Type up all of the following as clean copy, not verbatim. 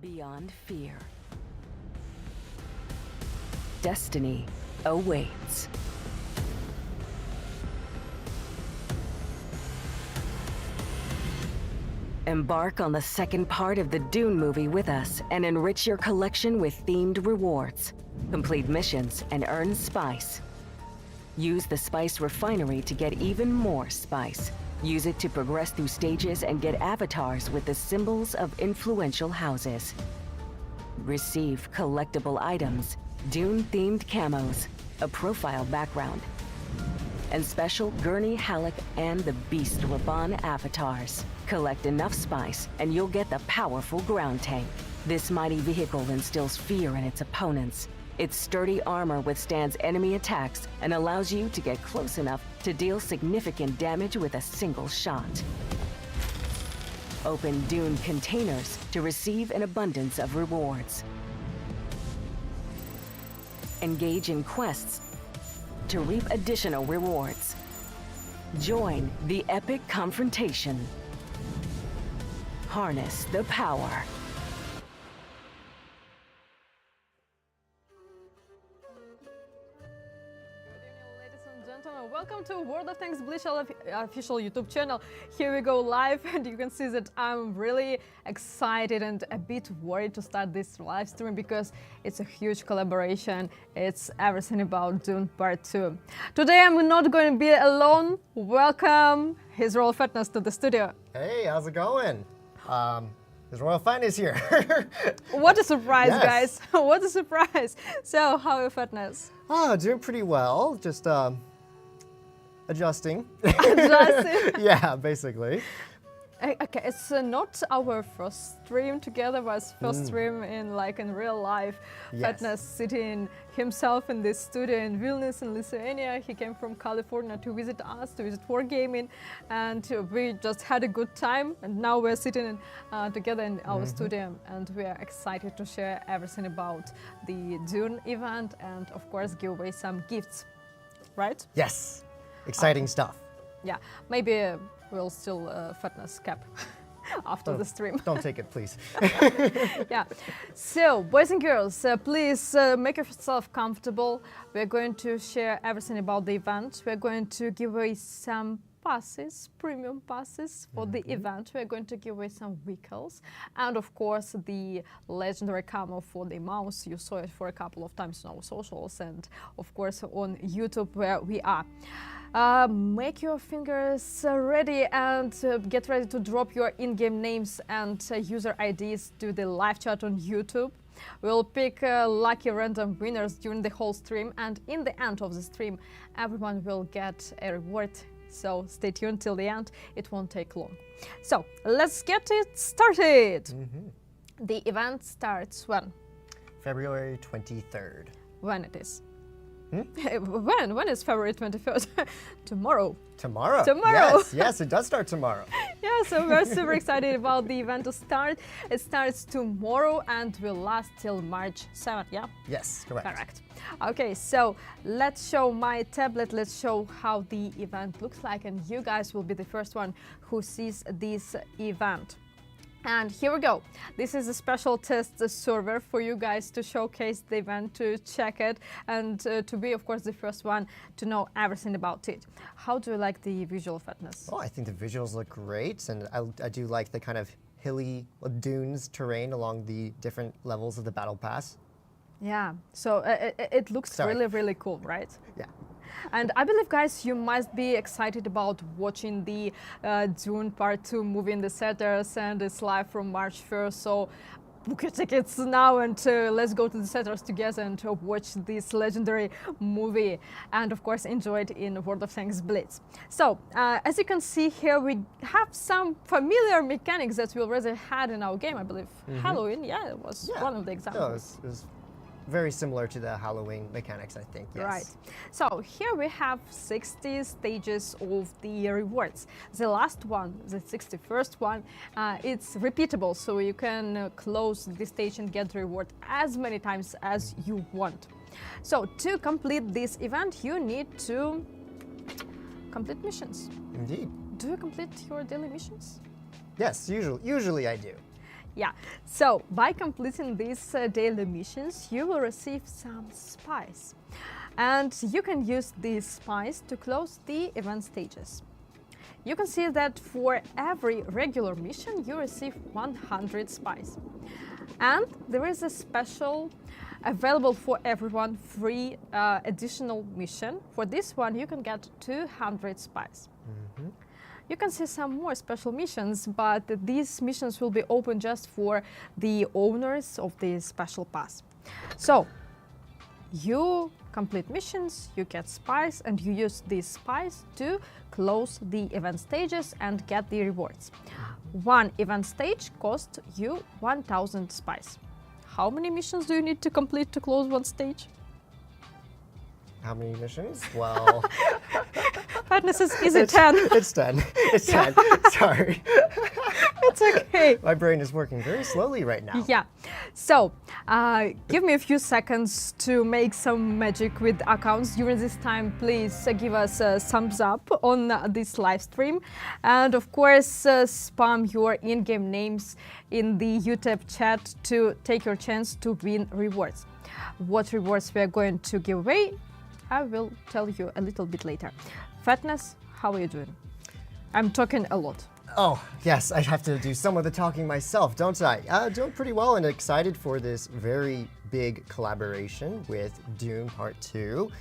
Beyond fear, destiny awaits. Embark on the second part of the Dune movie with us and enrich your collection with themed rewards. Complete missions and earn spice. Use the spice refinery to get even more spice. Use it to progress through stages and get avatars with the symbols of influential houses. Receive collectible items, Dune-themed camos, a profile background, and special Gurney, Halleck, and the Beast Raban avatars. Collect enough spice, and you'll get the powerful ground tank. This mighty vehicle instills fear in its opponents. Its sturdy armor withstands enemy attacks and allows you to get close enough to deal significant damage with a single shot. Open Dune containers to receive an abundance of rewards. Engage in quests to reap additional rewards. Join the epic confrontation. Harness the power. Welcome to World of Tanks Blitz official YouTube channel. Here we go live, and you can see that I'm really excited and a bit worried to start this live stream because it's a huge collaboration. It's everything about Dune Part 2. Today I'm not going to be alone. Welcome His Royal Fatness to the studio. Hey, how's it going? His Royal Fatness here. What a surprise, Yes. guys. What a surprise. So, how are your fatness? Oh, doing pretty well. Just adjusting. Adjusting? Yeah, basically. Okay, it's not our first stream together, but it's first stream in real life. Yes. Fatness sitting himself in this studio in Vilnius in Lithuania. He came from California to visit us, to visit Wargaming, and we just had a good time. And now we're sitting together in our studio, and we are excited to share everything about the Dune event and, of course, give away some gifts, right? Yes. Exciting stuff. Yeah, maybe we'll still Fatness cap after the stream. Don't take it, please. Yeah. So, boys and girls, please make yourself comfortable. We're going to share everything about the event. We're going to give away some passes, premium passes for the event. We're going to give away some vehicles. And of course, the legendary camo for the mouse. You saw it for a couple of times on our socials and of course on YouTube where we are. Make your fingers ready and get ready to drop your in-game names and user IDs to the live chat on YouTube. We'll pick lucky random winners during the whole stream, and in the end of the stream, everyone will get a reward. So stay tuned till the end, it won't take long. So let's get it started. The event starts when? February 23rd. When it is? When is February 23rd? Tomorrow. Tomorrow. Tomorrow. Yes, yes, it does start tomorrow. Yeah, so we're super excited about the event to start. It starts tomorrow and will last till March 7th, yeah? Yes, correct. Correct. Okay, so let's show my tablet, let's show how the event looks like, and you guys will be the first one who sees this event. And here we go. This is a special test server for you guys to showcase the event, to check it, and to be, of course, the first one to know everything about it. How do you like the visual fatness? Oh, I think the visuals look great, and I do like the kind of hilly dunes terrain along the different levels of the battle pass. Yeah, so it looks really, really cool, right? Yeah. And I believe, guys, you must be excited about watching the Dune Part 2 movie in the theaters, and it's live from March 1st. So book your tickets now and let's go to the theaters together and watch this legendary movie. And of course, enjoy it in World of Tanks Blitz. So as you can see here, we have some familiar mechanics that we already had in our game, I believe. Halloween, yeah, it was one of the examples. No, it was very similar to the Halloween mechanics, I think, yes. Right. So here we have 60 stages of the rewards. The last one, the 61st one, it's repeatable, so you can close the stage and get the reward as many times as you want. So to complete this event, you need to complete missions. Indeed. Do you complete your daily missions? Yes, usually I do. Yeah, so by completing these daily missions, you will receive some spice. And you can use these spice to close the event stages. You can see that for every regular mission, you receive 100 spice. And there is a special available for everyone free additional mission. For this one, you can get 200 spice. You can see some more special missions, but these missions will be open just for the owners of the special pass. So you complete missions, you get spice, and you use this spice to close the event stages and get the rewards. One event stage costs you 1000 spice. How many missions do you need to complete to close one stage? How many missions? Well, Fatness is it 10? it's 10. It's 10. Sorry. It's okay. My brain is working very slowly right now. Yeah. So, give me a few seconds to make some magic with accounts. During this time, please give us a thumbs up on this live stream. And of course, spam your in-game names in the YouTube chat to take your chance to win rewards. What rewards we are going to give away, I will tell you a little bit later. Fatness, how are you doing? I'm talking a lot. Oh, yes, I have to do some of the talking myself, don't I? Doing pretty well and excited for this very big collaboration with Dune Part 2.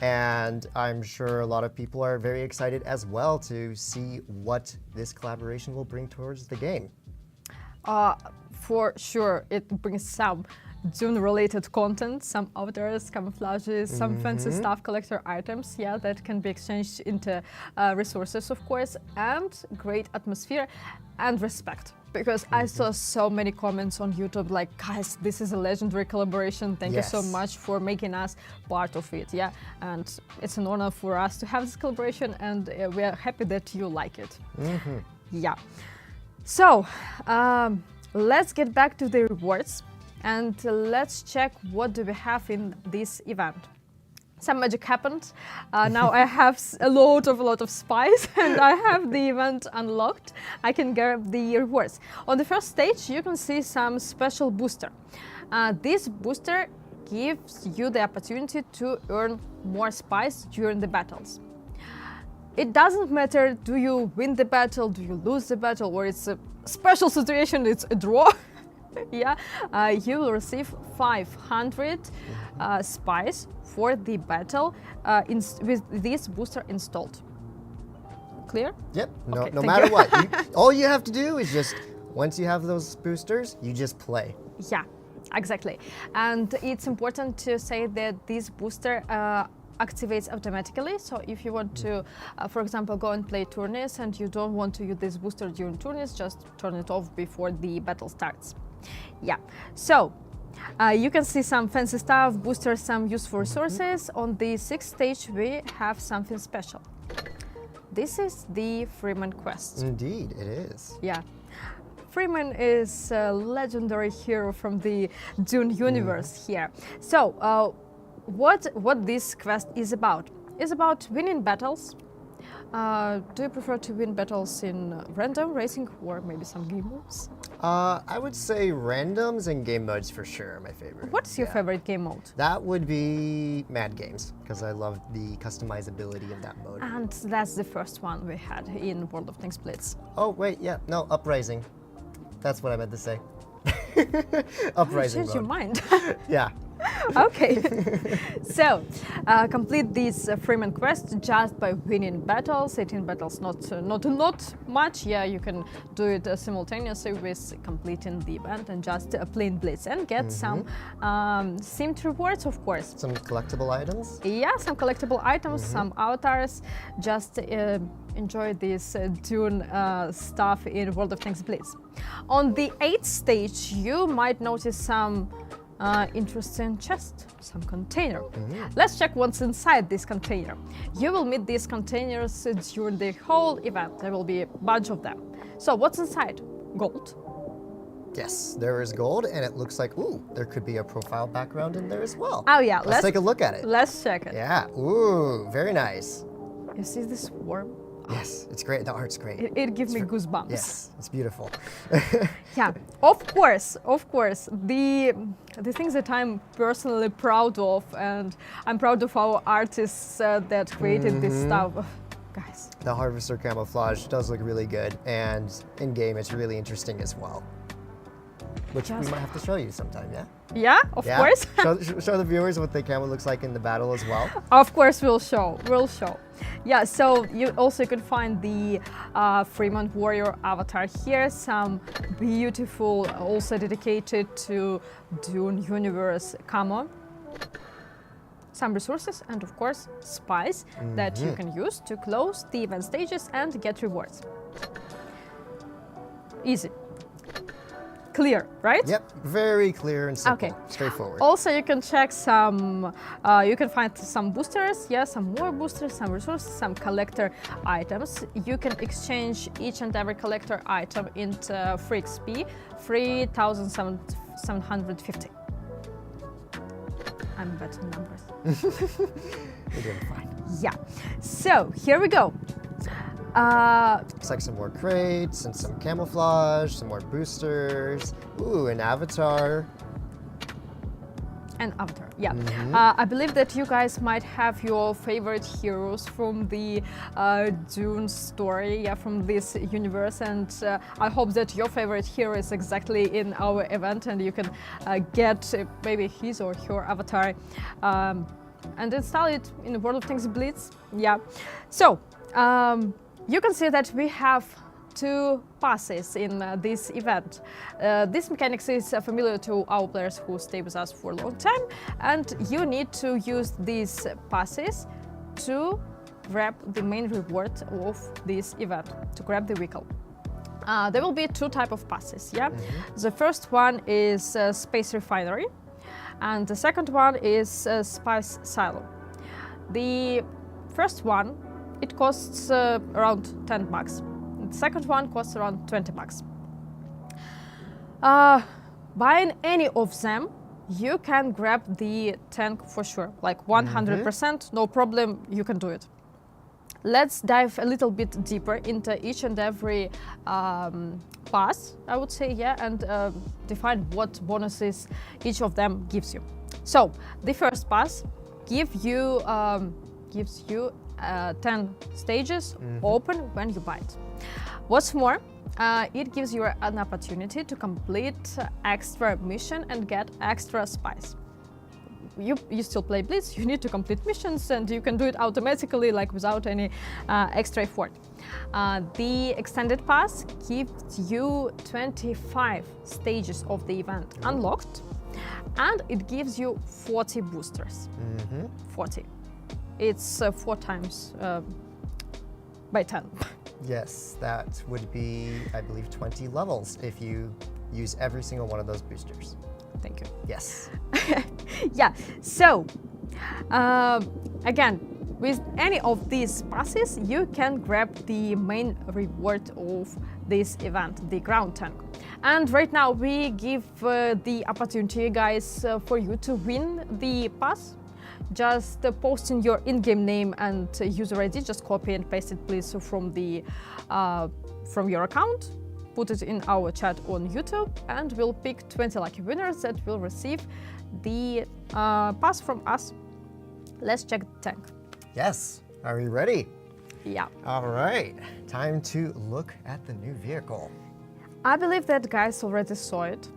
And I'm sure a lot of people are very excited as well to see what this collaboration will bring towards the game. For sure, it brings some Dune-related content, some avatars, camouflages, some fancy stuff, collector items, yeah, that can be exchanged into resources, of course, and great atmosphere and respect. Because I saw so many comments on YouTube like, guys, this is a legendary collaboration. Thank you so much for making us part of it, yeah. And it's an honor for us to have this collaboration, and we are happy that you like it. Yeah. So, let's get back to the rewards. And let's check what do we have in this event. Some magic happened. Now I have a lot of spice and I have the event unlocked. I can grab the rewards. On the first stage, you can see some special booster. This booster gives you the opportunity to earn more spice during the battles. It doesn't matter, do you win the battle, do you lose the battle, or it's a special situation, it's a draw. Yeah, you will receive 500 spice for the battle with this booster installed. Clear? Yep, Okay, no thank matter you. what. All you have to do is just, once you have those boosters, you just play. Yeah, exactly. And it's important to say that this booster activates automatically. So if you want to, for example, go and play tourneys and you don't want to use this booster during tourneys, just turn it off before the battle starts. Yeah, so you can see some fancy stuff, boosters, some useful resources. On the 6th stage, we have something special. This is the Freeman quest. Indeed, it is. Yeah. Freeman is a legendary hero from the Dune universe here. So, what this quest is about? It's about winning battles. Do you prefer to win battles in random racing or maybe some game modes? I would say randoms and game modes for sure are my favorite. What's your favorite game mode? That would be Mad Games, because I love the customizability of that mode. And that's the first one we had in World of Tanks Blitz. Oh, wait, yeah, no, Uprising. That's what I meant to say. Uprising Change your mode. mind. Yeah. Okay. So, complete this Freeman quest just by winning battles. 18 battles, not much. Yeah, you can do it simultaneously with completing the event and just playing Blitz and get some themed rewards, of course. Some collectible items. Yeah, some collectible items, some avatars. Just enjoy this Dune stuff in World of Tanks Blitz. On the 8th stage, you might notice some interesting chest, some container. Let's check what's inside this container. You will meet these containers during the whole event. There will be a bunch of them. So what's inside? Gold. Yes, there is gold, and it looks like, ooh, there could be a profile background in there as well. Oh yeah, Let's take a look at it. Let's check it. Yeah, ooh, very nice. You see this worm? Yes, it's great. The art's great. It gives me goosebumps. Yes, it's beautiful. Yeah, of course. The things that I'm personally proud of, and I'm proud of our artists that created this stuff. Guys. The Harvester camouflage does look really good, and in game it's really interesting as well. Which we might have to show you sometime, yeah? Yeah, of course. show the viewers what the camo looks like in the battle as well. Of course, we'll show. Yeah, so you also can find the Fremont Warrior avatar here, some beautiful, also dedicated to Dune universe camo. Some resources and of course spies that you can use to close the event stages and get rewards. Easy. Clear, right? Yep, very clear and simple, Okay. straightforward. Also, you can check some, you can find some boosters, some more boosters, some resources, some collector items. You can exchange each and every collector item into free XP, 3,750. I'm bad at numbers. You're doing fine. Yeah, so here we go. Looks like some more crates and some camouflage, some more boosters. Ooh, an avatar. An avatar, yeah. I believe that you guys might have your favorite heroes from the Dune story, from this universe, and I hope that your favorite hero is exactly in our event, and you can get maybe his or her avatar and install it in the WoT Tanks Blitz. Yeah. So you can see that we have 2 passes in this event. This mechanics is familiar to our players who stay with us for a long time, and you need to use these passes to grab the main reward of this event, to grab the vehicle. There will be 2 types of passes, yeah? The first one is Space Refinery, and the second one is Spice Silo. The first one, it costs around 10 bucks. The second one costs around 20 bucks. Buying any of them, you can grab the tank for sure, like 100%, no problem, you can do it. Let's dive a little bit deeper into each and every pass, I would say, yeah, and define what bonuses each of them gives you. So the first pass gives you 10 stages open when you buy it. What's more, it gives you an opportunity to complete extra mission and get extra spies. You still play Blitz, you need to complete missions, and you can do it automatically, like without any extra effort. The extended pass gives you 25 stages of the event unlocked, and it gives you 40 boosters. 40. It's 4 times by 10. Yes, that would be, I believe, 20 levels if you use every single one of those boosters. Thank you. Yes. Yeah, so again, with any of these passes, you can grab the main reward of this event, the ground tank. And right now we give the opportunity, guys, for you to win the pass. Just post in your in-game name and user ID, just copy and paste it please from the from your account, put it in our chat on YouTube, and we'll pick 20 lucky winners that will receive the pass from us. Let's check the tank. Yes. Are we ready? Yeah. All right. Time to look at the new vehicle. I believe that guys already saw it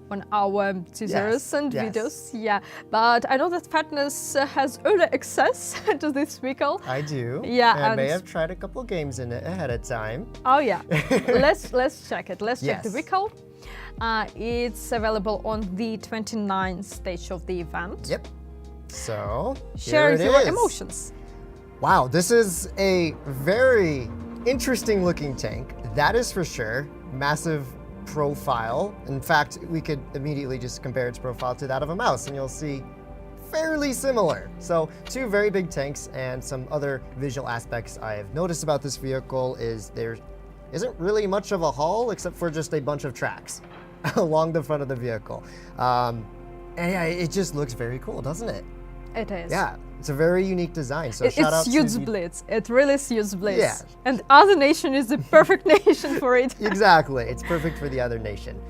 on our teasers and videos. Yeah, but I know that Fatness has early access to this vehicle. I do. Yeah, and I may have tried a couple games in it ahead of time. Oh yeah. let's check it. Let's check the vehicle. It's available on the 29th stage of the event. Yep. So share here it your is. emotions. Wow, this is a very interesting looking tank. That is for sure. Massive profile. In fact, we could immediately just compare its profile to that of a mouse, and you'll see fairly similar. So 2 very big tanks, and some other visual aspects I have noticed about this vehicle is there isn't really much of a hull except for just a bunch of tracks along the front of the vehicle. And yeah, it just looks very cool, doesn't it? It is. Yeah, it's a very unique design. So It shout out to suits the- Blitz. It really suits Blitz. Yeah. And other nation is the perfect nation for it. Exactly, it's perfect for the other nation.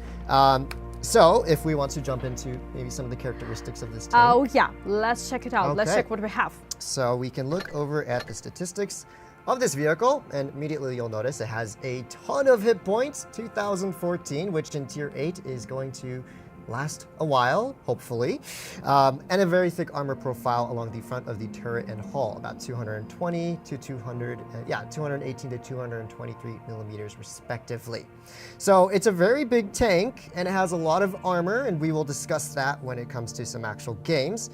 So if we want to jump into maybe some of the characteristics of this tank. Oh yeah, let's check it out. Let's Okay. check what we have. So we can look over at the statistics of this vehicle, and immediately you'll notice it has a ton of hit points, 2014, which in tier 8 is going to last a while, hopefully, and a very thick armor profile along the front of the turret and hull, about 220 to 218 to 223 millimeters respectively. So it's a very big tank, and it has a lot of armor, and we will discuss that when it comes to some actual games.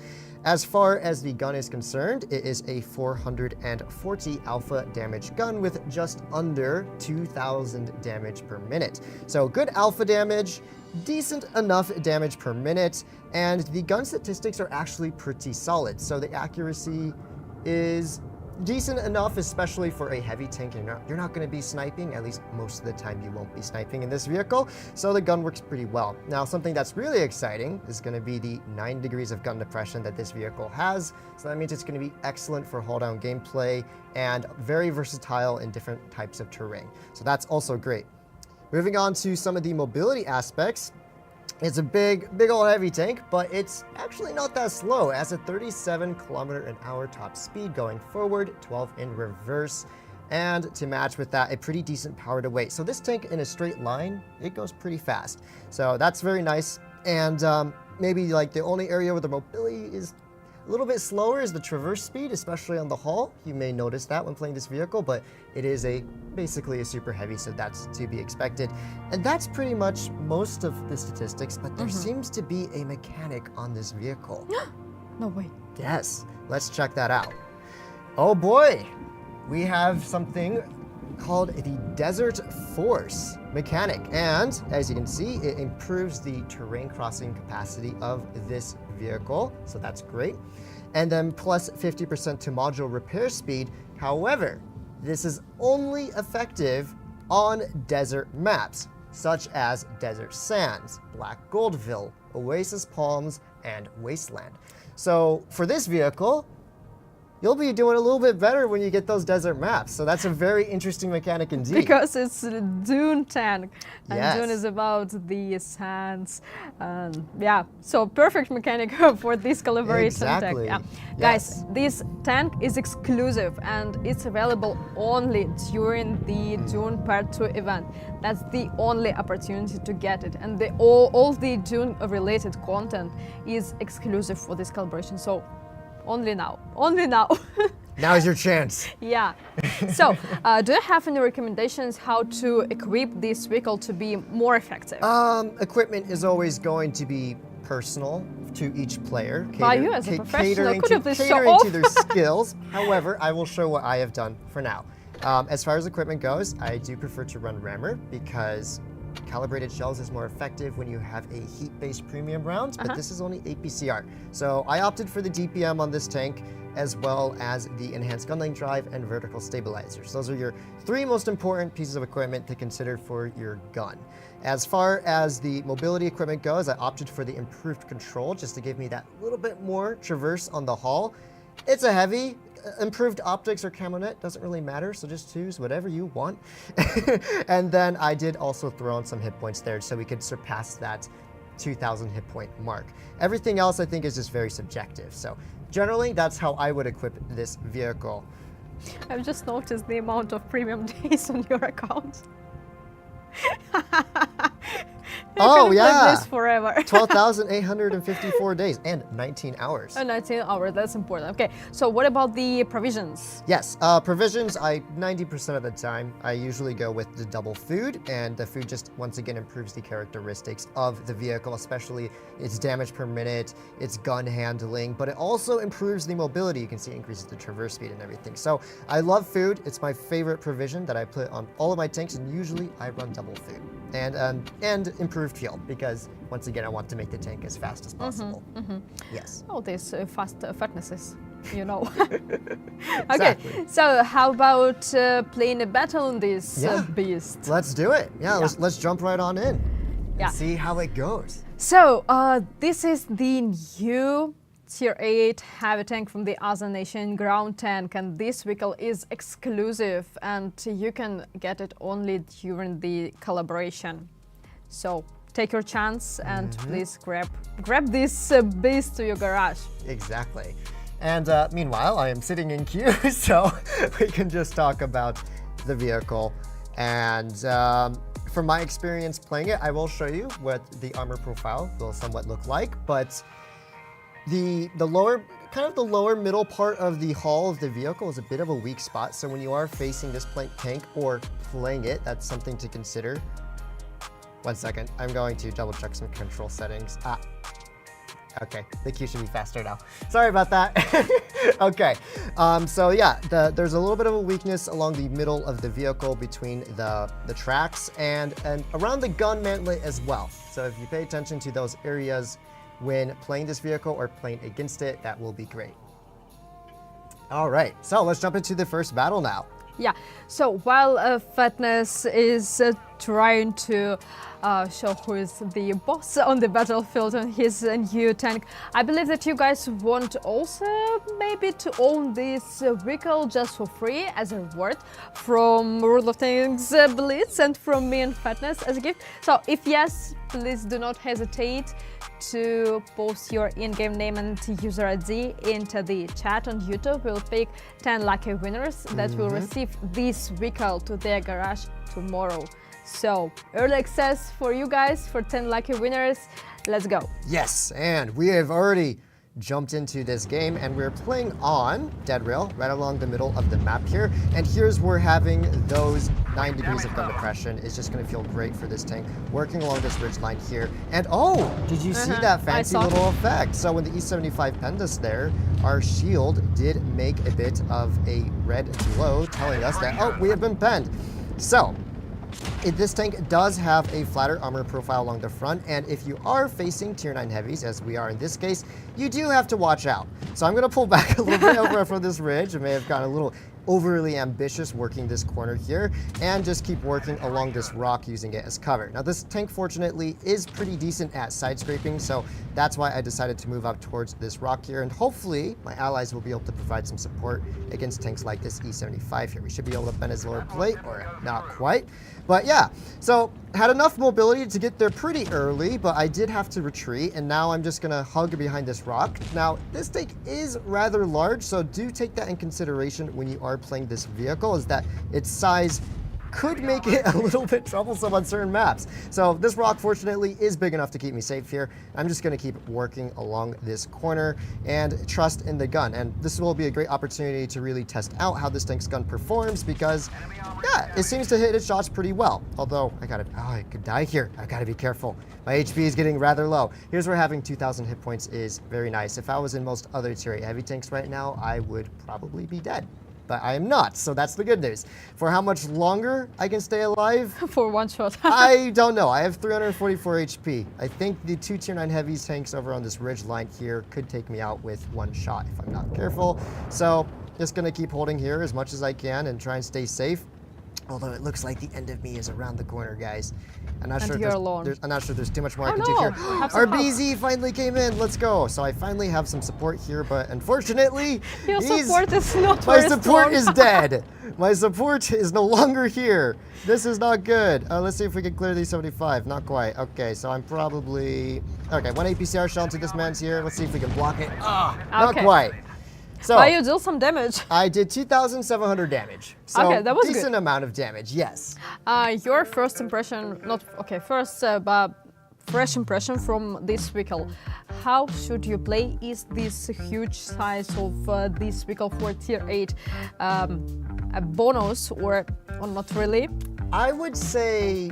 As far as the gun is concerned, it is a 440 alpha damage gun with just under 2,000 damage per minute. So good alpha damage, decent enough damage per minute, and the gun statistics are actually pretty solid. So the accuracy is decent enough, especially for a heavy tank. You're not going to be sniping, at least most of the time you won't be sniping in this vehicle, so the gun works pretty well. Now, something that's really exciting is going to be the 9 degrees of gun depression that this vehicle has, so that means it's going to be excellent for hull-down gameplay and very versatile in different types of terrain, so that's also great. Moving on to some of the mobility aspects, it's a big old heavy tank, but it's actually not that slow. It has a 37 km/h top speed going forward, 12 in reverse, and to match with that, a pretty decent power to weight. So this tank in a straight line, it goes pretty fast. So that's very nice. And maybe like the only area where the mobility is a little bit slower is the traverse speed, especially on the hull. You may notice that when playing this vehicle, but it is basically a super heavy, so that's to be expected. And that's pretty much most of the statistics, but there seems to be a mechanic on this vehicle. No way. Yes, let's check that out. Oh boy, we have something called the Desert Force mechanic, and as you can see, it improves the terrain crossing capacity of this vehicle, so that's great. And then plus 50% to module repair speed. However, this is only effective on desert maps, such as Desert Sands, Black Goldville, Oasis Palms, and Wasteland. So for this vehicle, you'll be doing a little bit better when you get those desert maps. So that's a very interesting mechanic indeed. Because it's a Dune tank, and Yes. Dune is about the sands. Yeah, so perfect mechanic for this collaboration Exactly. tank. Yeah. Yes. Guys, this tank is exclusive and it's available only during the Dune Part 2 event. That's the only opportunity to get it, and all the Dune related content is exclusive for this collaboration. So only now. Only now. Now's your chance. Yeah. So, do you have any recommendations how to equip this vehicle to be more effective? Equipment is always going to be personal to each player. By you as a professional, catering could you please show catering to off? their skills. However, I will show what I have done for now. As far as equipment goes, I do prefer to run rammer because calibrated shells is more effective when you have a heat-based premium round, but this is only APCR. So I opted for the DPM on this tank, as well as the enhanced gun length drive and vertical stabilizers. Those are your 3 most important pieces of equipment to consider for your gun. As far as the mobility equipment goes, I opted for the improved control just to give me that little bit more traverse on the hull. It's a heavy. Improved optics or camo net doesn't really matter, so just choose whatever you want. And then I did also throw in some hit points there so we could surpass that 2,000 hit point mark. Everything else I think is just very subjective. So generally, that's how I would equip this vehicle. I've just noticed the amount of premium days on your account. Oh, Play yeah. this forever. 12,854 days and 19 hours. 19 hours, that's important. Okay, so what about the provisions? Yes, provisions, 90% of the time, I usually go with the double food, and the food just, once again, improves the characteristics of the vehicle, especially its damage per minute, its gun handling, but it also improves the mobility. You can see it increases the traverse speed and everything. So I love food. It's my favorite provision that I put on all of my tanks, and usually I run double food. And improved fuel, because once again, I want to make the tank as fast as possible. Yes. Oh, there's fast fatnesses, you know. Okay, Exactly. so how about playing a battle on this Yeah. beast? Let's do it. Yeah, Yeah. let's jump right on in Yeah. and see how it goes. So, this is the new Tier 8 heavy tank from the other nation, ground tank, and this vehicle is exclusive and you can get it only during the collaboration. So take your chance and please grab this beast to your garage. Exactly. And meanwhile, I am sitting in queue, so we can just talk about the vehicle. And from my experience playing it, I will show you what the armor profile will somewhat look like. But the lower middle part of the hull of the vehicle is a bit of a weak spot. So when you are facing this tank or playing it, that's something to consider. 1 second, I'm going to double check some control settings. Okay, the queue should be faster now. Sorry about that. Okay, so yeah, there's a little bit of a weakness along the middle of the vehicle between the tracks and around the gun mantlet as well. So if you pay attention to those areas when playing this vehicle or playing against it, that will be great. All right, so let's jump into the first battle now. Yeah, so while Fatness is trying to show who is the boss on the battlefield on his new tank, I believe that you guys want also maybe to own this vehicle just for free as a reward from World of Tanks Blitz and from me and Fatness as a gift. So if yes, please do not hesitate to post your in-game name and user ID into the chat on YouTube. We'll pick 10 lucky winners that will receive this vehicle to their garage tomorrow. So early access for you guys for 10 lucky winners. Let's go. Yes, and we have already jumped into this game and we're playing on dead rail right along the middle of the map here. And here's where having those 9 degrees of gun depression is just going to feel great for this tank working along this ridge line here. And oh, did you see that fancy little effect? So when the E75 penned us there, our shield did make a bit of a red glow telling us that, oh, we have been penned. So this tank does have a flatter armor profile along the front, and if you are facing tier 9 heavies, as we are in this case, you do have to watch out. So I'm going to pull back a little bit over from this ridge. I may have gotten a little overly ambitious working this corner here, and just keep working along this rock using it as cover. Now this tank fortunately is pretty decent at side scraping, so that's why I decided to move up towards this rock here, and hopefully my allies will be able to provide some support against tanks like this E75 here. We should be able to bend his lower plate, or not quite. But yeah, so had enough mobility to get there pretty early, but I did have to retreat, and now I'm just gonna hug behind this rock. Now, this tank is rather large, so do take that in consideration when you are playing this vehicle, is that its size could make it a little bit troublesome on certain maps. So this rock, fortunately, is big enough to keep me safe here. I'm just going to keep working along this corner and trust in the gun. And this will be a great opportunity to really test out how this tank's gun performs because, yeah, it seems to hit its shots pretty well. Although, I could die here. I've got to be careful. My HP is getting rather low. Here's where having 2,000 hit points is very nice. If I was in most other tier 8 heavy tanks right now, I would probably be dead. But I am not, so that's the good news. For how much longer I can stay alive? For one shot. I don't know. I have 344 HP. I think the 2 tier 9 heavies tanks over on this ridge line here could take me out with one shot if I'm not careful. So just gonna keep holding here as much as I can and try and stay safe. Although it looks like the end of me is around the corner, guys. I'm not sure there's too much more I can do here. Our BZ finally came in. Let's go. So I finally have some support here, but unfortunately, your support is not my support is dead. My support is no longer here. This is not good. Let's see if we can clear these 75. Not quite. Okay, so I'm probably okay. 1 APCR shell into this man's here. Let's see if we can block it. Not quite. So but you deal some damage. I did 2,700 damage. So okay, that was decent good. amount of damage, yes. Your first impression, but fresh impression from this vehicle. How should you play? Is this huge size of this vehicle for tier 8 a bonus or not really? I would say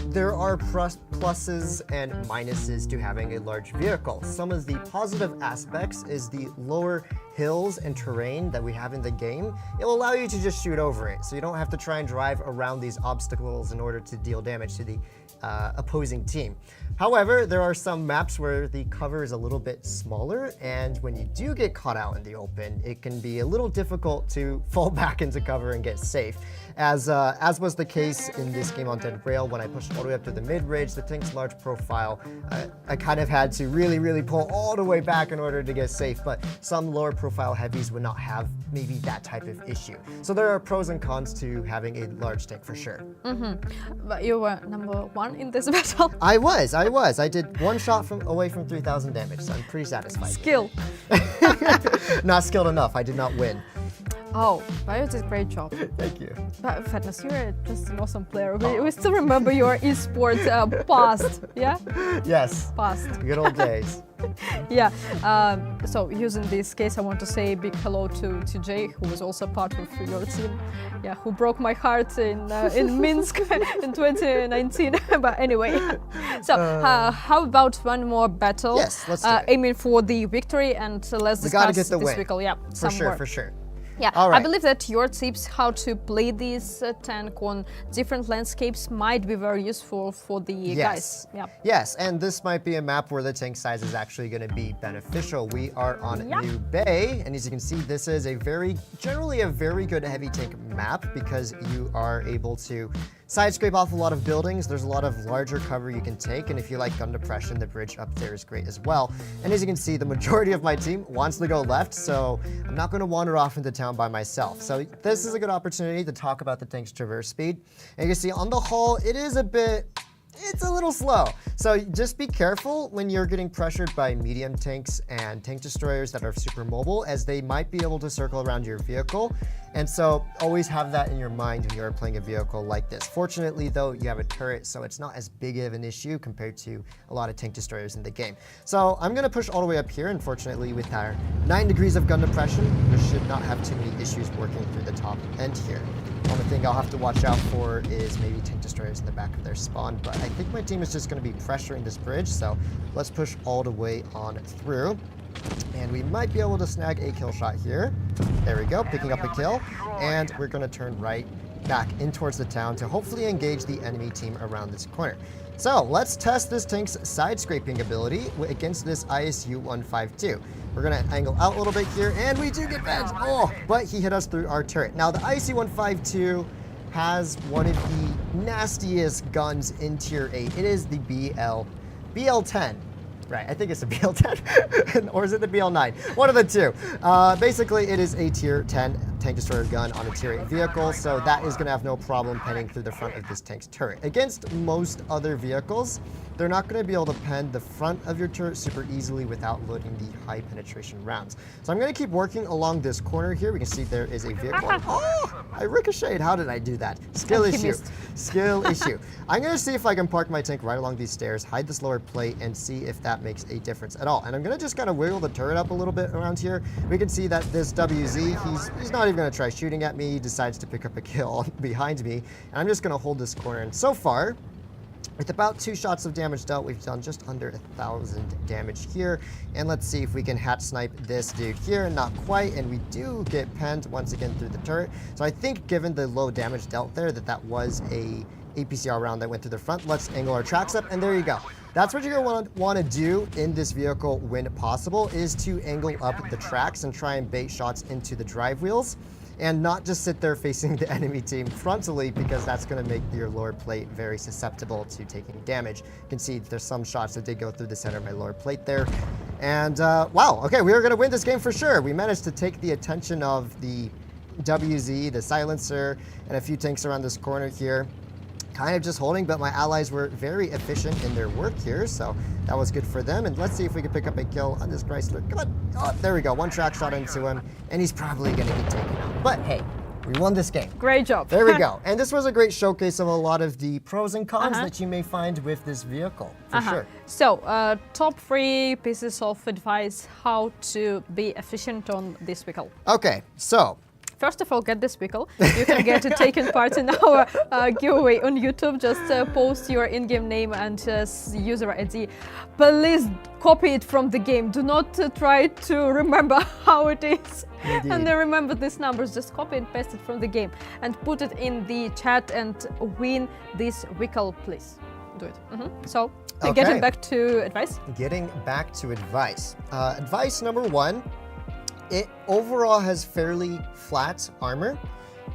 there are pluses and minuses to having a large vehicle. Some of the positive aspects is the lower hills and terrain that we have in the game, it will allow you to just shoot over it. So you don't have to try and drive around these obstacles in order to deal damage to the opposing team. However, there are some maps where the cover is a little bit smaller, and when you do get caught out in the open, it can be a little difficult to fall back into cover and get safe. As was the case in this game on Dead Rail, when I pushed all the way up to the mid-range, the tank's large profile, I kind of had to really pull all the way back in order to get safe, but some lower profile heavies would not have maybe that type of issue. So there are pros and cons to having a large tank for sure. But you were number 1 in this battle. I was. I did one shot away from 3,000 damage, so I'm pretty satisfied. Skill. Not skilled enough, I did not win. Oh, but you did a great job. Thank you. But Fatness, you're just an awesome player. We still remember your esports past, yeah? Yes. Past. Good old days. Yeah. So using this case, I want to say a big hello to Jay, who was also part of your team. Yeah, who broke my heart in Minsk in 2019. But anyway, so how about one more battle? Yes, let's do it. Aiming for the victory, and let's discuss get the this win. vehicle. Yeah, For sure. Yeah, All right. I believe that your tips how to play this tank on different landscapes might be very useful for the guys. Yeah. Yes, and this might be a map where the tank size is actually going to be beneficial. We are on New Bay, and as you can see, this is generally a very good heavy tank map because you are able to side scrape off a lot of buildings. There's a lot of larger cover you can take, and if you like gun depression, the bridge up there is great as well. And as you can see, the majority of my team wants to go left, so I'm not going to wander off into town by myself. So this is a good opportunity to talk about the tank's traverse speed. And you can see on the hull, it's a little slow. So just be careful when you're getting pressured by medium tanks and tank destroyers that are super mobile, as they might be able to circle around your vehicle. And so always have that in your mind when you're playing a vehicle like this. Fortunately though, you have a turret, so it's not as big of an issue compared to a lot of tank destroyers in the game. So I'm gonna push all the way up here, and fortunately with our 9 degrees of gun depression, we should not have too many issues working through the top end here. Only thing I'll have to watch out for is maybe tank destroyers in the back of their spawn, but I think my team is just going to be pressuring this bridge, so let's push all the way on through. And we might be able to snag a kill shot here. There we go, picking up a kill. And we're going to turn right back in towards the town to hopefully engage the enemy team around this corner. So let's test this tank's side scraping ability against this ISU 152. We're going to angle out a little bit here, and we do get bent. Oh, but he hit us through our turret. Now, the ISU 152 has one of the nastiest guns in Tier 8. It is the BL10. Right, I think it's a BL10, or is it the BL9? One of the two. Basically, it is a Tier 10 tank destroyer gun on a Tier 8 vehicle, so that is going to have no problem penning through the front of this tank's turret. Against most other vehicles, they're not going to be able to pen the front of your turret super easily without loading the high penetration rounds. So I'm going to keep working along this corner here. We can see there is a vehicle. Oh, I ricocheted. How did I do that? Skill issue. Skill issue. I'm going to see if I can park my tank right along these stairs, hide this lower plate, and see if that makes a difference at all. And I'm going to just kind of wiggle the turret up a little bit around here. We can see that this WZ, he's not even going to try shooting at me. He decides to pick up a kill behind me. And I'm just going to hold this corner. And so far, with about 2 shots of damage dealt, we've done just under 1,000 damage here. And let's see if we can hat snipe this dude here. Not quite, and we do get penned once again through the turret. So I think given the low damage dealt there, that was a APCR round that went through the front. Let's angle our tracks up, and there you go. That's what you're going to want to do in this vehicle when possible, is to angle up the tracks and try and bait shots into the drive wheels, and not just sit there facing the enemy team frontally, because that's going to make your lower plate very susceptible to taking damage. You can see there's some shots that did go through the center of my lower plate there. And wow, okay, we are going to win this game for sure. We managed to take the attention of the WZ, the silencer, and a few tanks around this corner here. Kind of just holding, but my allies were very efficient in their work here, so that was good for them. And let's see if we can pick up a kill on this Chrysler. Come on. Oh, there we go. One track shot into him, and he's probably going to get taken out. But hey, we won this game. Great job. There we go. And this was a great showcase of a lot of the pros and cons that you may find with this vehicle, for sure. So, top 3 pieces of advice how to be efficient on this vehicle. Okay, so first of all, get this vehicle. You can get to taking part in our giveaway on YouTube. Just post your in-game name and user ID. Please copy it from the game. Do not try to remember how it is. Indeed. And then remember these numbers. Just copy and paste it from the game and put it in the chat and win this vehicle, please. Do it. So, getting back to advice. Getting back to advice. Advice number 1, it overall has fairly flat armor.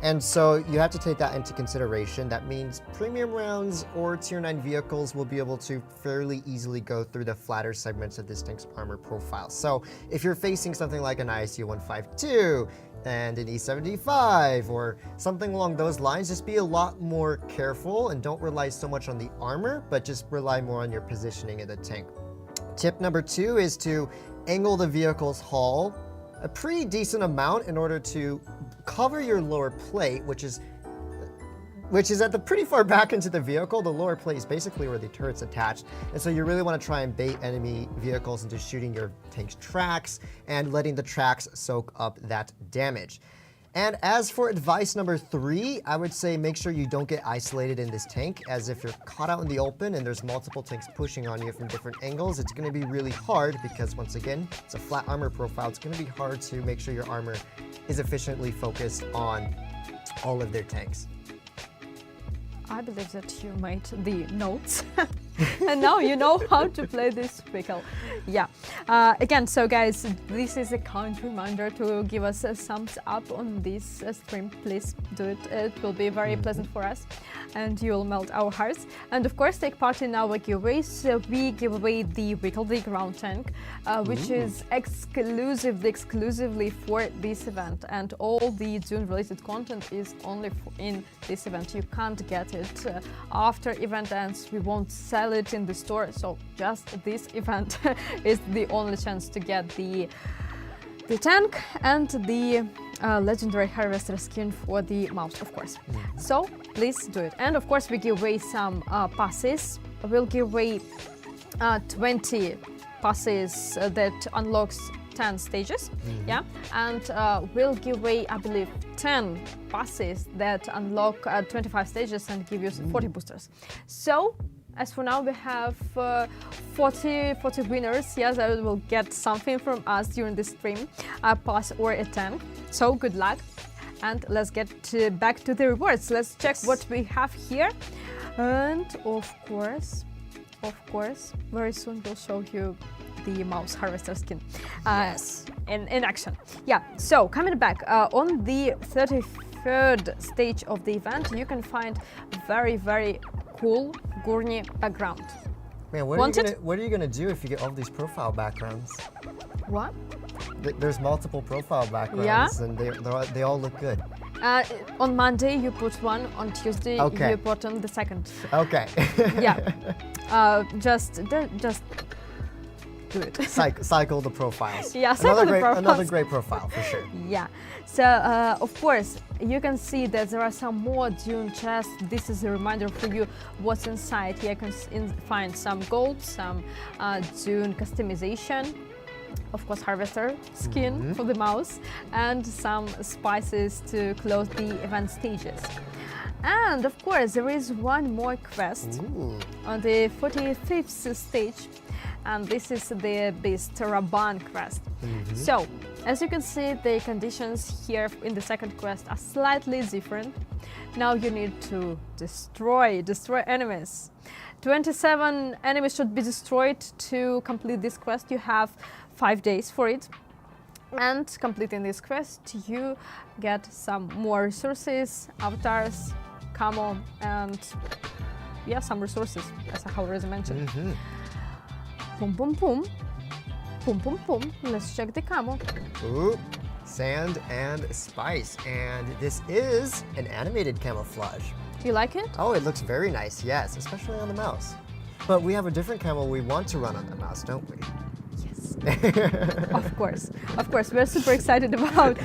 And so you have to take that into consideration. That means premium rounds or tier 9 vehicles will be able to fairly easily go through the flatter segments of this tank's armor profile. So if you're facing something like an ISU 152 and an E75 or something along those lines, just be a lot more careful and don't rely so much on the armor, but just rely more on your positioning in the tank. Tip number 2 is to angle the vehicle's hull a pretty decent amount in order to cover your lower plate, which is at the pretty far back into the vehicle. The lower plate is basically where the turret's attached. And so you really want to try and bait enemy vehicles into shooting your tank's tracks and letting the tracks soak up that damage. And as for advice number 3, I would say make sure you don't get isolated in this tank, as if you're caught out in the open and there's multiple tanks pushing on you from different angles, it's going to be really hard because, once again, it's a flat armor profile. It's going to be hard to make sure your armor is efficiently focused on all of their tanks. I believe that you made the notes and now you know how to play this vehicle. Yeah. Again, so guys, this is a kind reminder to give us a thumbs up on this stream. Please do it. It will be very pleasant for us and you'll melt our hearts. And of course, take part in our giveaways. We give away the vehicle, the ground tank, which is exclusively for this event. And all the Dune related content is only in this event. You can't get it after event ends. We won't sell it in the store, so just this event is the only chance to get the tank and the legendary harvester skin for the mouse, of course. So please do it. And of course we give away some passes. We'll give away 20 passes that unlocks 10 stages, yeah, and we'll give away, I believe, 10 passes that unlock 25 stages and give you 40 boosters. So, as for now, we have 40 winners. Yes, that will get something from us during the stream, a pass or a tank. So, good luck, and let's get back to the rewards. Let's check what we have here, and of course, very soon we'll show you the mouse harvester skin in action. Yeah, so coming back on the 33rd stage of the event, you can find very cool Gurney background. Man, what are you gonna do if you get all these profile backgrounds? What? There's multiple profile backgrounds, and they all look good. On Monday you put one, on Tuesday you put on the second. Okay. Yeah. Just do it. Cycle the profiles. Yeah, another great profile for sure. Yeah. So of course you can see that there are some more Dune chests. This is a reminder for you what's inside. Here you can find some gold, some Dune customization, of course harvester skin for the mouse, and some spices to close the event stages. And of course there is one more quest on the 45th stage, and this is the Beast Rabban quest. So, as you can see, the conditions here in the second quest are slightly different. Now you need to destroy enemies. 27 enemies should be destroyed to complete this quest. You have 5 days for it. And completing this quest, you get some more resources, avatars, camo, and yeah, some resources, as I already mentioned. Boom, boom, boom. Boom, boom, boom. Let's check the camo. Ooh, sand and spice. And this is an animated camouflage. Do you like it? Oh, it looks very nice, yes, especially on the mouse. But we have a different camo we want to run on the mouse, don't we? Yes. Of course. We're super excited about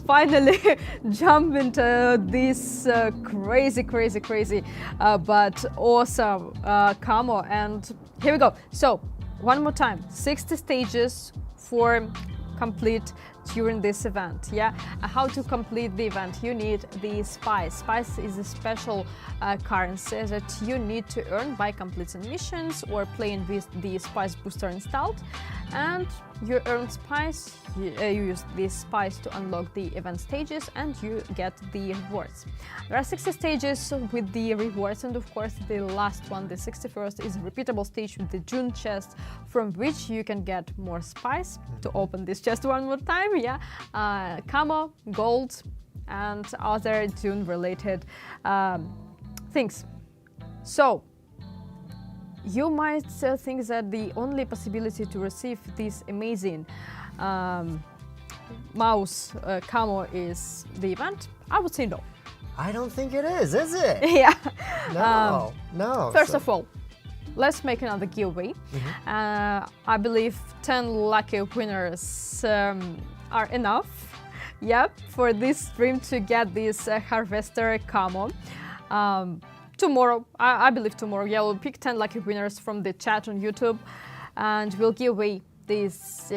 finally jump into this crazy, but awesome camo. And here we go. So, one more time, 60 stages for complete during this event. Yeah, how to complete the event? You need the spice. Spice is a special currency that you need to earn by completing missions or playing with the spice booster installed. And you earn spice, you use this spice to unlock the event stages and you get the rewards. There are 60 stages with the rewards, and of course the last one, the 61st, is a repeatable stage with the Dune chest, from which you can get more spice to open this chest one more time, yeah, camo, gold, and other Dune related things. So you might think that the only possibility to receive this amazing mouse camo is the event. I would say no. I don't think it is it? Yeah. No, no. First of all, let's make another giveaway. I believe 10 lucky winners are enough, yeah, for this stream to get this harvester camo. Tomorrow, I believe tomorrow, yeah, we'll pick 10 lucky winners from the chat on YouTube, and we'll give away this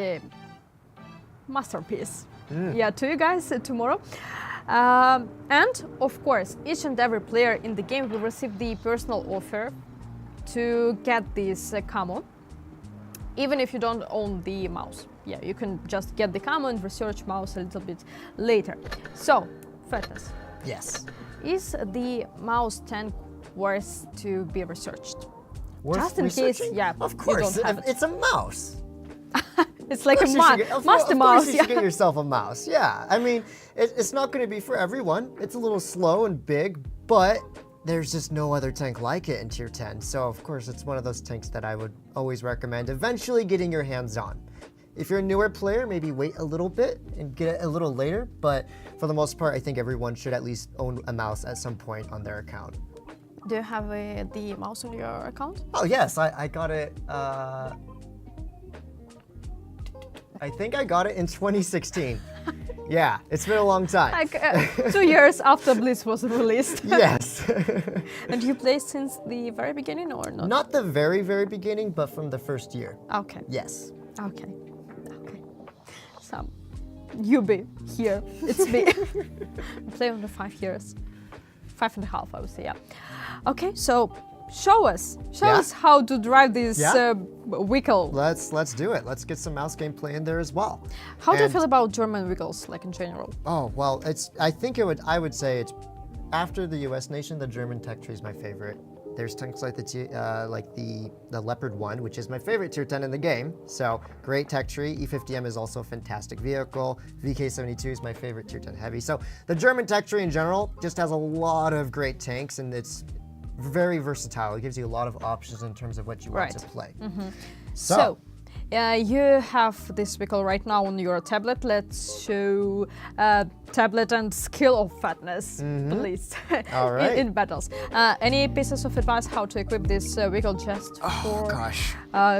masterpiece, yeah, to you guys tomorrow. And of course, each and every player in the game will receive the personal offer to get this camo, even if you don't own the mouse. Yeah, you can just get the camo and research mouse a little bit later. So, Fatness. Yes. Is the mouse tank worth to be researched? Worth Just in researching? case, yeah, of course, you don't have it. it's a mouse. It's like a master Of course mouse. you Yeah. should get yourself a mouse. Yeah, I mean, it's not going to be for everyone. It's a little slow and big, but there's just no other tank like it in Tier 10. So of course, it's one of those tanks that I would always recommend eventually getting your hands on. If you're a newer player, maybe wait a little bit and get it a little later. But for the most part, I think everyone should at least own a mouse at some point on their account. Do you have the mouse on your account? Oh yes, I got it. I think I got it in 2016. Yeah, it's been a long time. Like 2 years after Blitz was released. Yes. And you played since the very beginning or not? Not the very, very beginning, but from the first year. Okay. Yes. Okay. Okay. So, you be here. It's me. Play under 5 years. 5.5, I would say, yeah. Okay, so show us how to drive this vehicle. Let's do it. Let's get some mouse gameplay in there as well. How do you feel about German vehicles, like in general? Oh well, I would say it's after the U.S. nation, the German tech tree is my favorite. There's tanks like the Leopard 1, which is my favorite Tier 10 in the game. So great tech tree. E50M is also a fantastic vehicle. VK72 is my favorite Tier 10 heavy. So the German tech tree in general just has a lot of great tanks, and it's very versatile. It gives you a lot of options in terms of what you want to play. So you have this vehicle right now on your tablet. Let's show tablet and skill of fatness, please, All right. in battles. Any pieces of advice how to equip this vehicle just for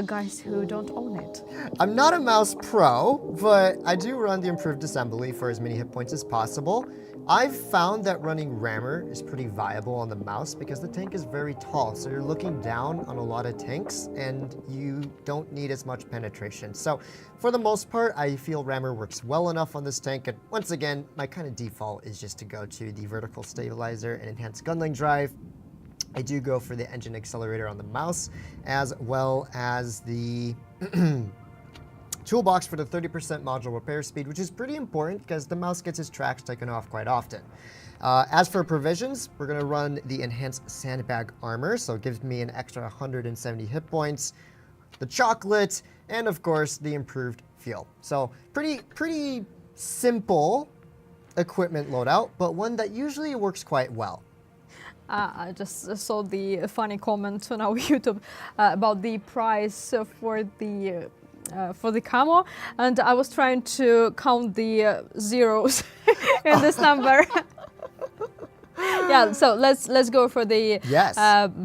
guys who don't own it? I'm not a mouse pro, but I do run the improved assembly for as many hit points as possible. I've found that running rammer is pretty viable on the mouse because the tank is very tall, so you're looking down on a lot of tanks and you don't need as much penetration. So for the most part, I feel rammer works well enough on this tank, and once again, my kind of default is just to go to the vertical stabilizer and enhanced gunling drive. I do go for the engine accelerator on the mouse, as well as the toolbox for the 30% module repair speed, which is pretty important because the mouse gets its tracks taken off quite often. As for provisions, we're going to run the enhanced sandbag armor, so it gives me an extra 170 hit points, the chocolate, and of course the improved feel. So pretty simple equipment loadout, but one that usually works quite well. I just saw the funny comment on our YouTube about the price for the camo, and I was trying to count the zeros in this number. Yeah, so let's go for the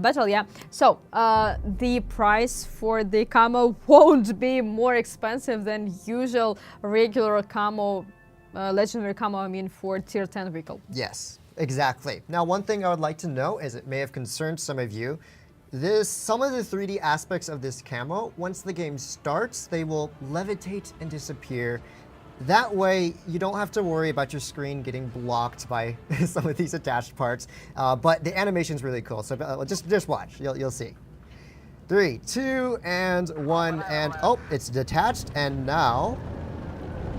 battle. Yeah, so the price for the camo won't be more expensive than usual regular camo, legendary camo. I mean, for Tier 10 vehicle. Yes, exactly. Now, one thing I would like to know, as it may have concerned some of you, some of the 3D aspects of this camo, once the game starts, they will levitate and disappear That way, you don't have to worry about your screen getting blocked by some of these attached parts. But the animation's really cool, so just watch. You'll see. 3, 2, and 1, and oh, it's detached, and now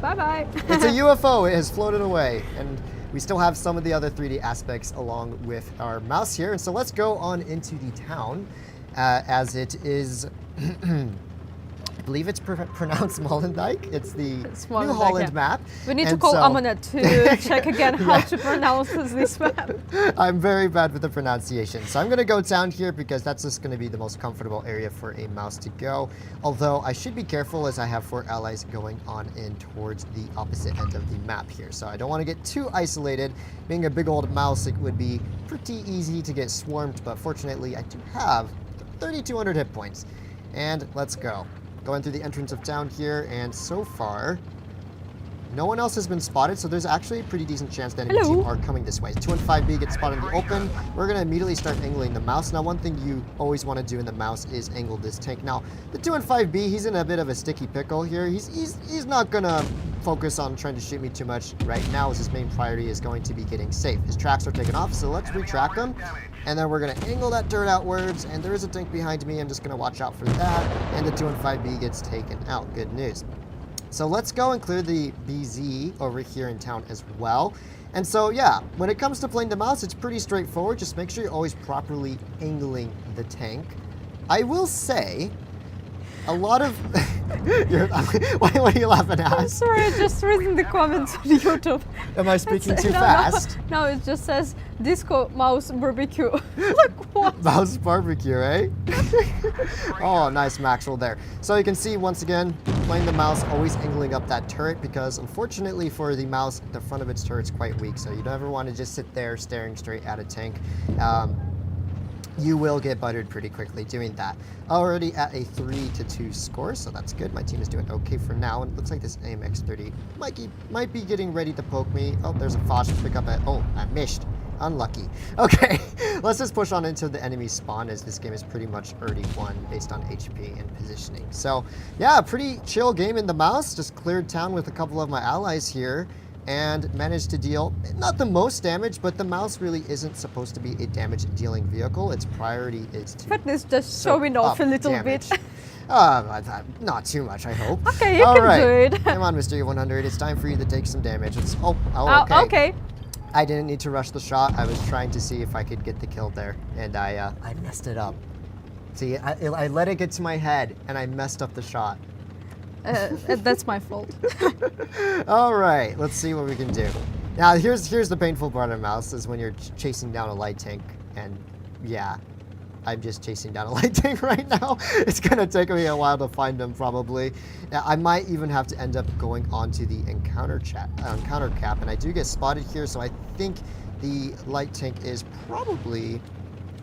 Bye-bye. it's a UFO. It has floated away, and we still have some of the other 3D aspects along with our mouse here. And so let's go on into the town, as it is. I believe it's pronounced Molenbeek. It's the New Holland map. We need to call Amonet to check again how to pronounce this map. I'm very bad with the pronunciation. So I'm going to go down here because that's just going to be the most comfortable area for a mouse to go. Although I should be careful as I have 4 allies going on in towards the opposite end of the map here. So I don't want to get too isolated. Being a big old mouse, it would be pretty easy to get swarmed. But fortunately, I do have 3,200 hit points. And let's go. Going through the entrance of town here, and so far, no one else has been spotted, so there's actually a pretty decent chance that enemy team are coming this way. 2 and 5B get spotted in the open. We're going to immediately start angling the mouse. Now, one thing you always want to do in the mouse is angle this tank. Now, the 2 and 5B, he's in a bit of a sticky pickle here. He's not going to focus on trying to shoot me too much right now, as his main priority is going to be getting safe. His tracks are taken off, so let's retrack him. And then we're going to angle that turret outwards, and there is a tank behind me. I'm just going to watch out for that, and the 2 and 5B gets taken out. Good news. So let's go and clear the BZ over here in town as well. And so, yeah, when it comes to playing the mouse, it's pretty straightforward. Just make sure you're always properly angling the tank. I will say, a lot of... What are you laughing at? I'm sorry, I just reading the comments on YouTube. Am I speaking too fast? No, it just says disco mouse barbecue. Like what? Mouse barbecue, eh? Oh, nice Maxwell there. So you can see, once again, playing the mouse, always angling up that turret, because unfortunately for the mouse, the front of its turret's quite weak, so you don't ever want to just sit there staring straight at a tank. You will get buttered pretty quickly doing that. Already at a 3-2 score, so that's good. My team is doing okay for now, and it looks like this AMX-30 might be getting ready to poke me. Oh, there's a Foch to pick up at... Oh, I missed. Unlucky. Okay, let's just push on into the enemy spawn, as this game is pretty much already won based on HP and positioning. So, yeah, pretty chill game in the mouse. Just cleared town with a couple of my allies here, and managed to deal not the most damage, but the mouse really isn't supposed to be a damage-dealing vehicle. Its priority is to Fitness just showing off a little damage. bit. Not too much, I hope. Okay, you can do it. Come on, Mr. 100. It's time for you to take some damage. It's okay. Okay. I didn't need to rush the shot. I was trying to see if I could get the kill there, and I messed it up. See, I let it get to my head, and I messed up the shot. That's my fault. All right, let's see what we can do. Now, here's the painful part of mouse, is when you're chasing down a light tank, and yeah, I'm just chasing down a light tank right now. It's gonna take me a while to find them, probably. I might even have to end up going onto the encounter cap, and I do get spotted here, so I think the light tank is probably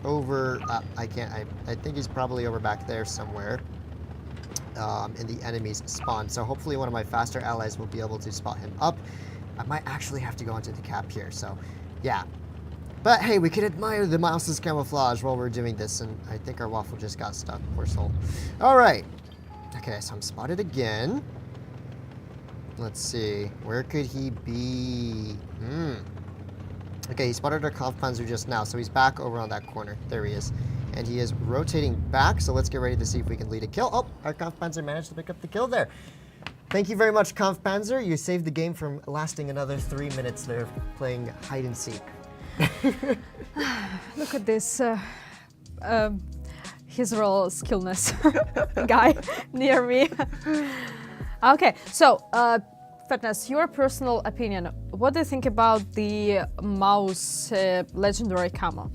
over. I think he's probably over back there somewhere. In the enemy's spawn. So hopefully one of my faster allies will be able to spot him up. I might actually have to go into the cap here, so yeah. But hey, we can admire the mouse's camouflage while we're doing this, and I think our waffle just got stuck, poor soul. All right. Okay, so I'm spotted again. Let's see, where could he be? Okay, he spotted our Kampfpanzer just now, so he's back over on that corner. There he is. And he is rotating back, so let's get ready to see if we can lead a kill. Oh, our Kampfpanzer managed to pick up the kill there. Thank you very much, Kampfpanzer. You saved the game from lasting another 3 minutes there playing hide and seek. Look at this his real skillness guy near me. Okay, so Fitness, your personal opinion. What do you think about the mouse legendary camo?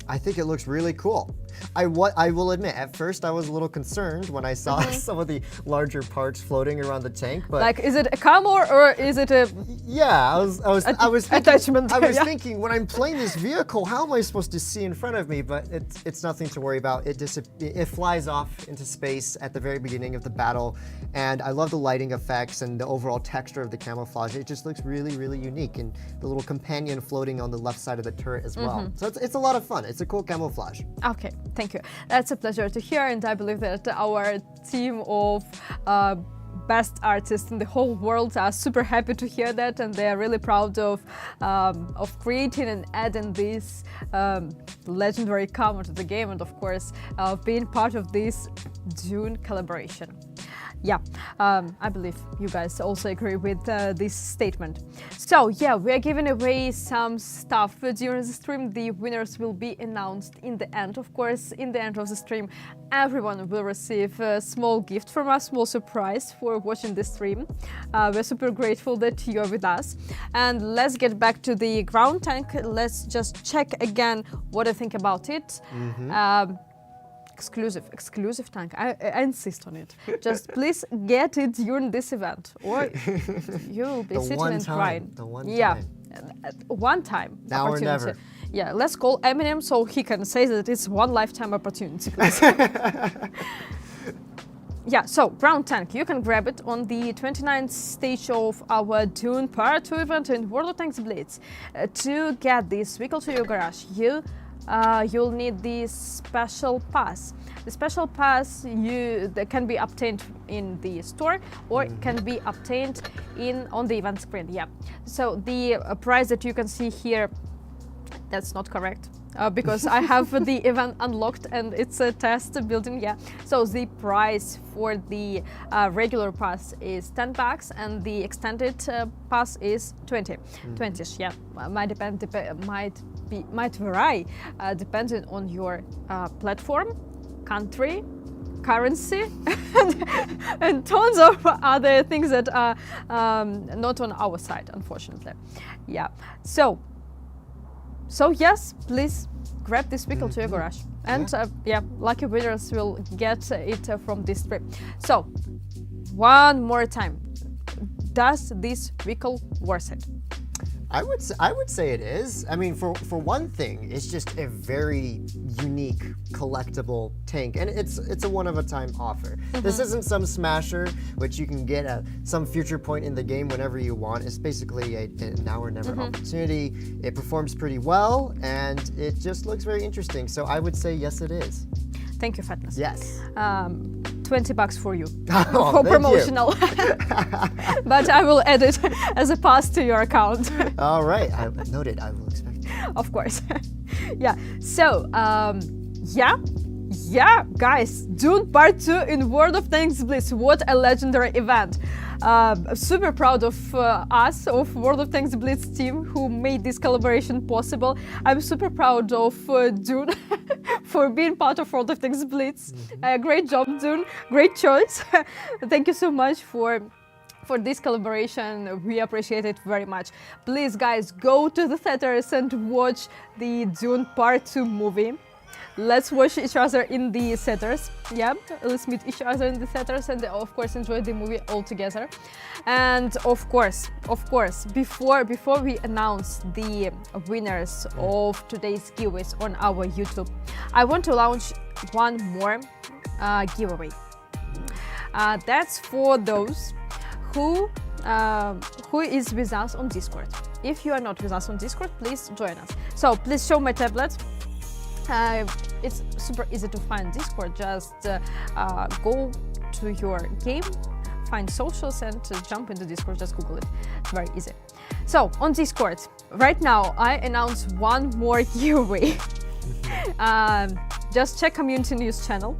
I think it looks really cool. I will admit, at first I was a little concerned when I saw some of the larger parts floating around the tank, but like, is it a camo or is it a? Yeah, I was thinking, attachment. I was thinking, when I'm playing this vehicle, how am I supposed to see in front of me? But it's nothing to worry about. It flies off into space at the very beginning of the battle, and I love the lighting effects and the overall texture of the camouflage. It just looks really, really unique, and the little companion floating on the left side of the turret as well. So it's a lot of fun. It's a cool camouflage. Okay, thank you. That's a pleasure to hear, and I believe that our team of best artists in the whole world are super happy to hear that, and they are really proud of creating and adding this legendary cover to the game, and of course being part of this Dune collaboration. Yeah, I believe you guys also agree with this statement. So yeah, we are giving away some stuff during the stream. The winners will be announced in the end. Of course, in the end of the stream, everyone will receive a small gift from us, small surprise for watching the stream. We're super grateful that you're with us. And let's get back to the ground tank. Let's just check again what I think about it. Exclusive tank. I insist on it. Just please get it during this event, or you will be sitting and crying. The one time. One time. Now or never. Yeah, let's call Eminem so he can say that it's one lifetime opportunity, please. Yeah, so ground tank, you can grab it on the 29th stage of our Dune Part 2 event in World of Tanks Blitz. To get this vehicle to your garage, you'll need the special pass. The special pass that can be obtained in the store, or can be obtained on the event screen. Yeah. So the price that you can see here, that's not correct. Because I have the event unlocked and it's a test building. Yeah. So the price for the regular pass is $10 and the extended pass is 20. 20ish. Yeah. Might vary depending on your platform, country, currency, and tons of other things that are not on our side, unfortunately. Yeah. So yes, please grab this vehicle to your garage, and yeah, lucky winners will get it from this trip. So one more time, does this vehicle worth it? I would say it is. I mean, for one thing, it's just a very unique collectible tank, and it's a one-of-a-time offer. This isn't some smasher which you can get at some future point in the game whenever you want. It's basically a now or never opportunity. It performs pretty well, and it just looks very interesting. So I would say yes, it is. Thank you, Fatness. Yes. $20 for you for promotional. But I will add it as a pass to your account. All right, noted. I will expect it. Of course. Yeah. So yeah, guys, Dune Part 2 in World of Tanks Blitz. What a legendary event. Super proud of us, of World of Tanks Blitz team, who made this collaboration possible. I'm super proud of Dune for being part of World of Tanks Blitz. Great job, Dune. Great choice. Thank you so much for this collaboration. We appreciate it very much. Please, guys, go to the theaters and watch the Dune Part 2 movie. Let's watch each other in the theaters. Yeah, let's meet each other in the theaters and of course enjoy the movie all together. And of course, before we announce the winners of today's giveaways on our YouTube, I want to launch one more giveaway. That's for those who is with us on Discord. If you are not with us on Discord, please join us. So please show my tablet. It's super easy to find Discord. Just go to your game, find socials, and jump into Discord. Just Google it. It's very easy. So on Discord, right now I announce one more giveaway. Just check community news channel.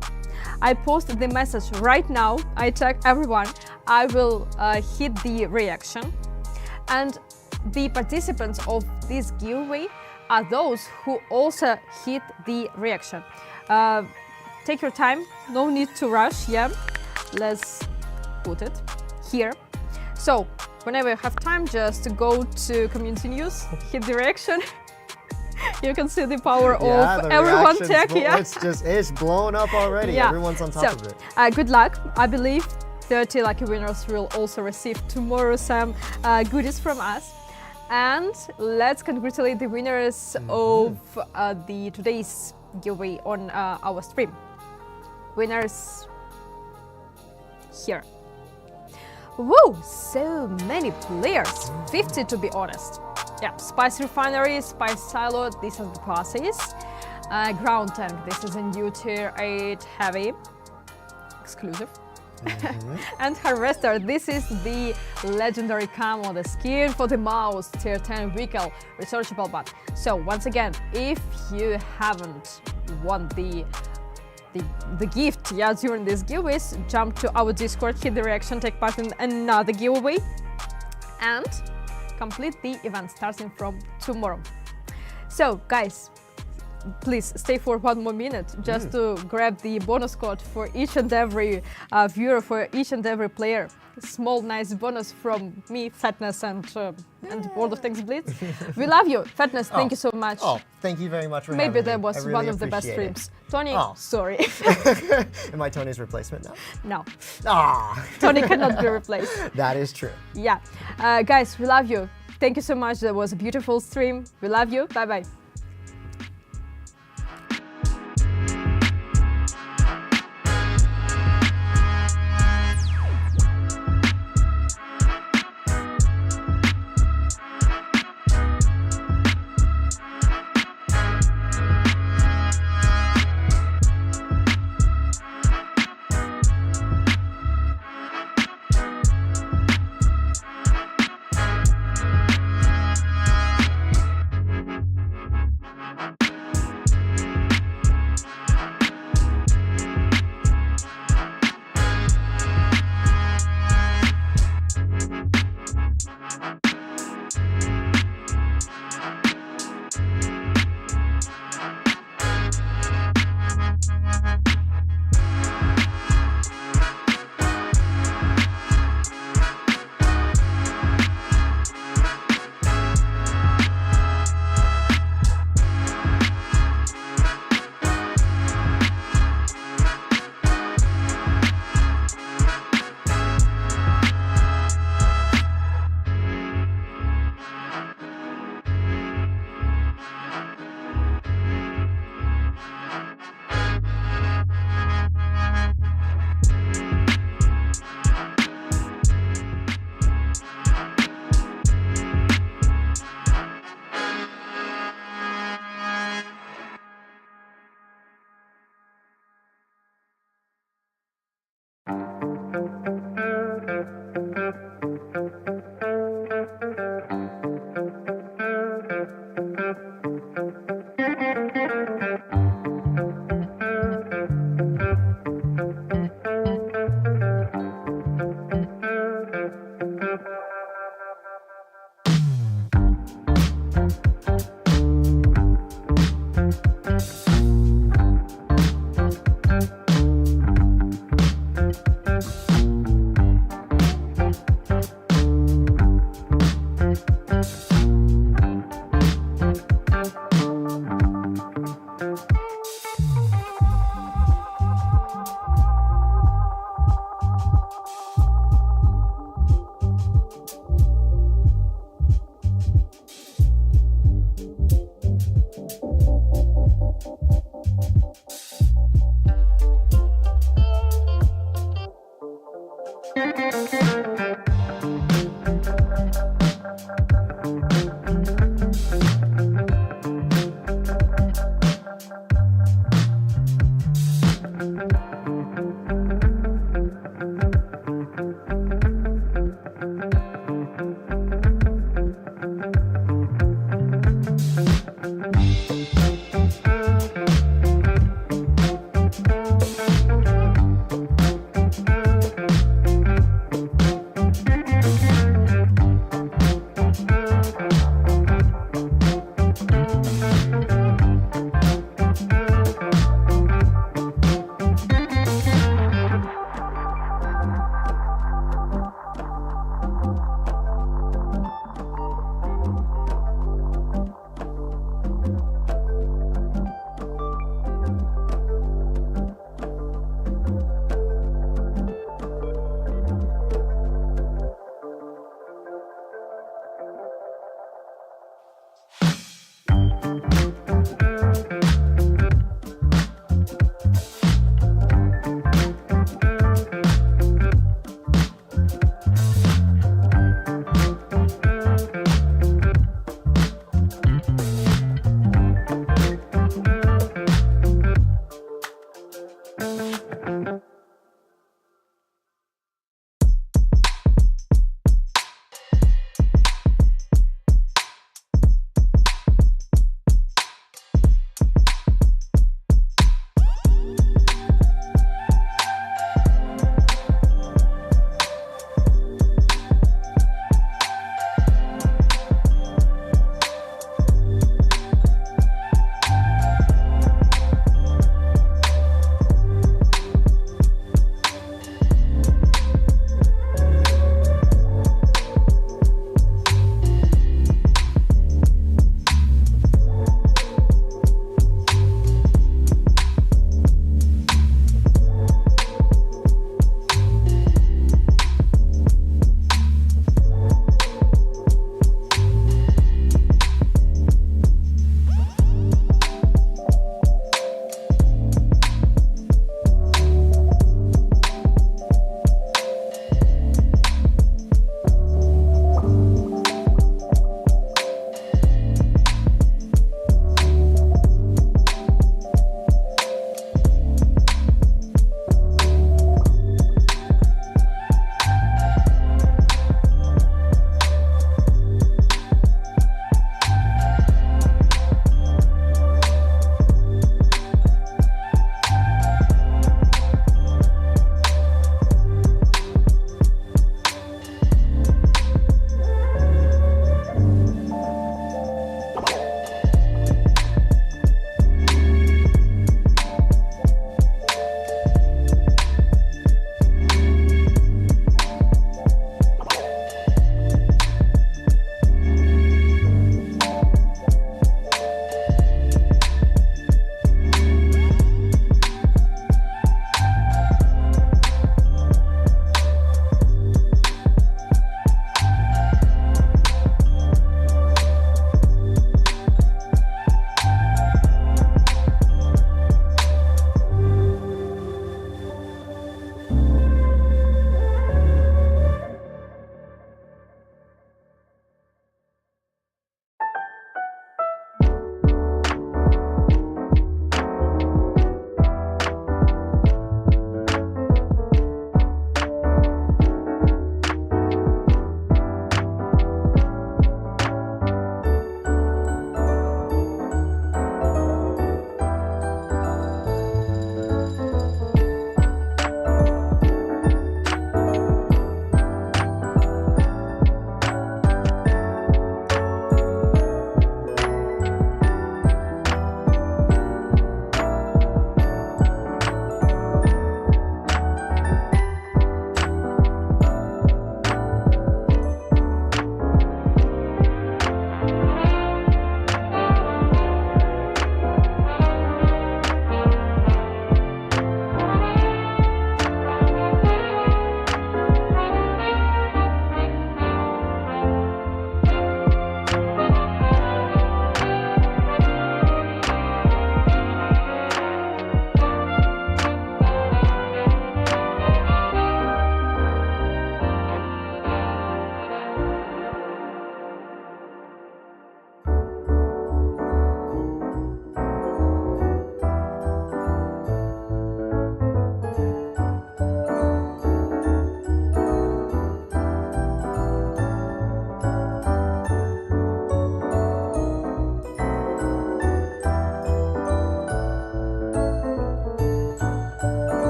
I posted the message right now. I tag everyone. I will hit the reaction, and the participants of this giveaway are those who also hit the reaction. Take your time, no need to rush. Yeah, let's put it here. So whenever you have time, just go to community news, hit the reaction. You can see the power of everyone tech. Yeah, it's blown up already. Yeah. Everyone's on top of it. Good luck. I believe 30 lucky winners will also receive tomorrow some goodies from us. And let's congratulate the winners of the today's giveaway on our stream. Winners here. Whoa, so many players, 50 to be honest. Yeah, Spice Refinery, Spice Silo, these are the classes. Ground Tank, this is a new tier 8 heavy, exclusive. And Harvester, this is the legendary camo, the skin for the mouse, tier 10 vehicle, researchable bot. So once again, if you haven't won the gift during these giveaways, jump to our Discord, hit the reaction, take part in another giveaway, and complete the event starting from tomorrow. So guys, please stay for 1 more minute just to grab the bonus code for each and every viewer, for each and every player. Small nice bonus from me, Fatness, and World of Tanks Blitz. We love you, Fatness. Thank you so much. Oh, thank you very much for Maybe having that me. was I really one of the best appreciate streams. Tony, sorry. Am I Tony's replacement now? No, Ah, Tony cannot be replaced. that is true. Yeah, guys, we love you. Thank you so much. That was a beautiful stream. We love you. Bye bye.